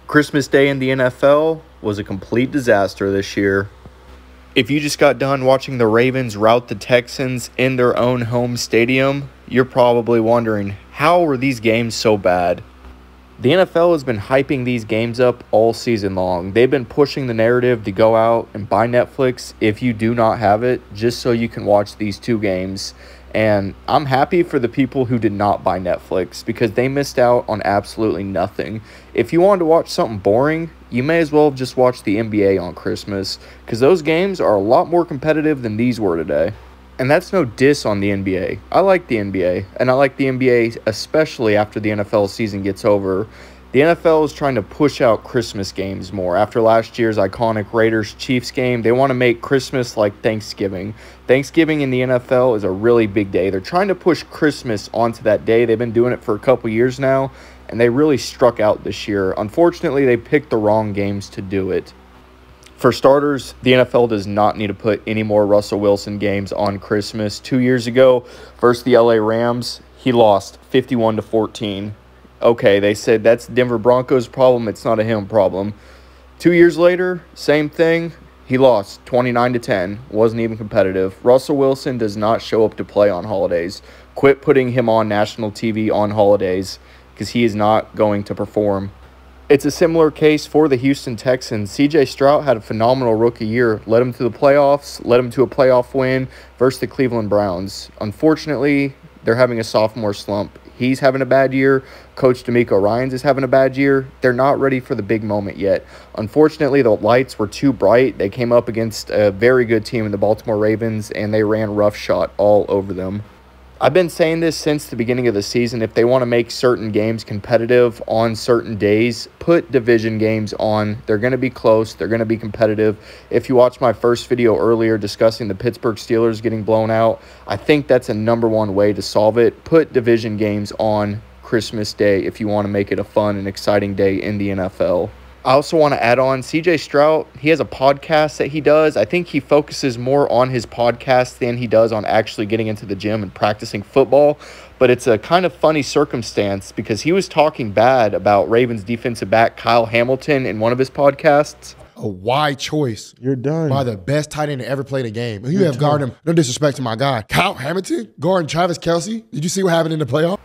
Christmas Day in the NFL was a complete disaster this year. If you just got done watching the Ravens rout the Texans in their own home stadium, you're probably wondering, how were these games so bad? The NFL has been hyping these games up all season long. They've been pushing the narrative to go out and buy Netflix if you do not have it, just so you can watch these two games. And I'm happy for the people who did not buy Netflix because they missed out on absolutely nothing. If you wanted to watch something boring, you may as well have just watched the NBA on Christmas because those games are a lot more competitive than these were today. And that's no diss on the NBA. I like the NBA, and I like the NBA especially after the NFL season gets over. The NFL is trying to push out Christmas games more. After last year's iconic Raiders-Chiefs game, they want to make Christmas like Thanksgiving. Thanksgiving in the NFL is a really big day. They're trying to push Christmas onto that day. They've been doing it for a couple years now, and they really struck out this year. Unfortunately, they picked the wrong games to do it. For starters, the NFL does not need to put any more Russell Wilson games on Christmas. 2 years ago, versus the LA Rams, he lost 51-14. Okay, they said that's Denver Broncos' problem. It's not a him problem. 2 years later, same thing. He lost 29-10. Wasn't even competitive. Russell Wilson does not show up to play on holidays. Quit putting him on national TV on holidays because he is not going to perform. It's a similar case for the Houston Texans. C.J. Stroud had a phenomenal rookie year. Led him to the playoffs, led him to a playoff win versus the Cleveland Browns. Unfortunately, they're having a sophomore slump. He's having a bad year. Coach DeMeco Ryans is having a bad year. They're not ready for the big moment yet. Unfortunately, the lights were too bright. They came up against a very good team in the Baltimore Ravens, and they ran roughshod all over them. I've been saying this since the beginning of the season. If they want to make certain games competitive on certain days, put division games on. They're going to be close. They're going to be competitive. If you watched my first video earlier discussing the Pittsburgh Steelers getting blown out, I think that's a number one way to solve it. Put division games on Christmas Day if you want to make it a fun and exciting day in the NFL. I also want to add on C.J. Stroud. He has a podcast that he does. I think he focuses more on his podcast than he does on actually getting into the gym and practicing football. But it's a kind of funny circumstance because he was talking bad about Ravens defensive back Kyle Hamilton in one of his podcasts. A wide choice. You're done. By the best tight end to ever play the game. You have guarded him. No disrespect to my guy. Kyle Hamilton guarding Travis Kelce. Did you see what happened in the playoff?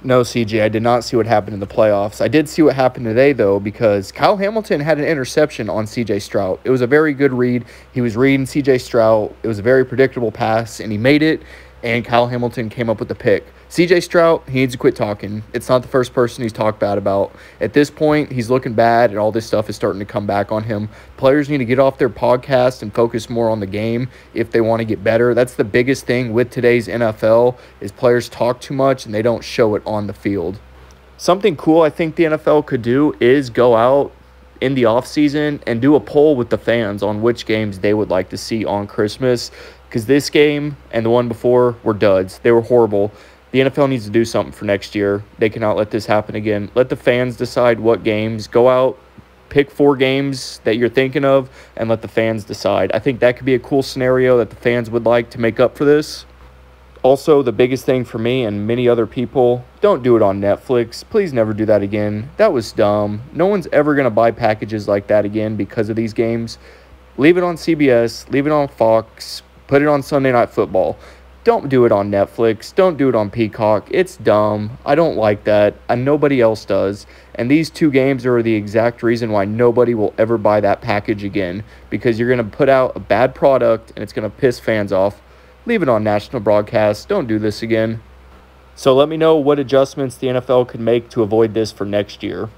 No, CJ, I did not see what happened in the playoffs. I did see what happened today, though, because Kyle Hamilton had an interception on C.J. Stroud. It was a very good read. He was reading C.J. Stroud. It was a very predictable pass, and he made it, and Kyle Hamilton came up with the pick. C.J. Stroud, he needs to quit talking. It's not the first person he's talked bad about. At this point, he's looking bad, and all this stuff is starting to come back on him. Players need to get off their podcast and focus more on the game if they want to get better. That's the biggest thing with today's NFL is players talk too much, and they don't show it on the field. Something cool I think the NFL could do is go out in the offseason and do a poll with the fans on which games they would like to see on Christmas, because this game and the one before were duds. They were horrible. The NFL needs to do something for next year. They cannot let this happen again. Let the fans decide what games. Go out, pick 4 games that you're thinking of, and let the fans decide. I think that could be a cool scenario that the fans would like to make up for this. Also, the biggest thing for me and many other people, don't do it on Netflix. Please never do that again. That was dumb. No one's ever going to buy packages like that again because of these games. Leave it on CBS. Leave it on Fox. Put it on Sunday Night Football. Don't do it on Netflix. Don't do it on Peacock. It's dumb. I don't like that, and nobody else does. And these 2 games are the exact reason why nobody will ever buy that package again, because you're going to put out a bad product, and it's going to piss fans off. Leave it on national broadcast. Don't do this again. So let me know what adjustments the NFL could make to avoid this for next year.